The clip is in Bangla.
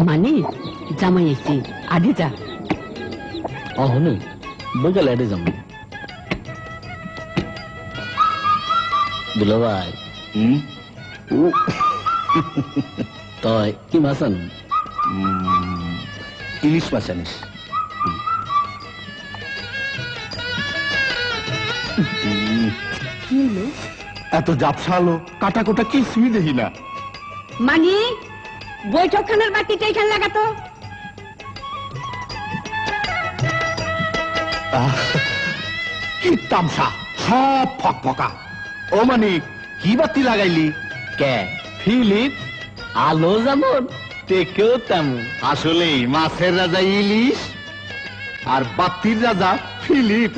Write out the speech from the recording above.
মানে জামাই এসি আগে যা। অহনু বিকালে আডে যাবো। দুলাভাই তই কি মাছ আনো? ইলিশ মাছ আনিস। কি হলো? এত জাপসালো কাটা কোটা কিছুই দেখি না। মানে বৈঠকখানার বাতিটা এখানে লাগাতো। কি তামসা, সব ফক ফকা। ও মানিক, কি বাতি লাগাইলি? কে ফিলিপ? আলো যেমন টেকেও তেমন। আসলে মাছের রাজা ইলিশ আর বাতির রাজা ফিলিপ।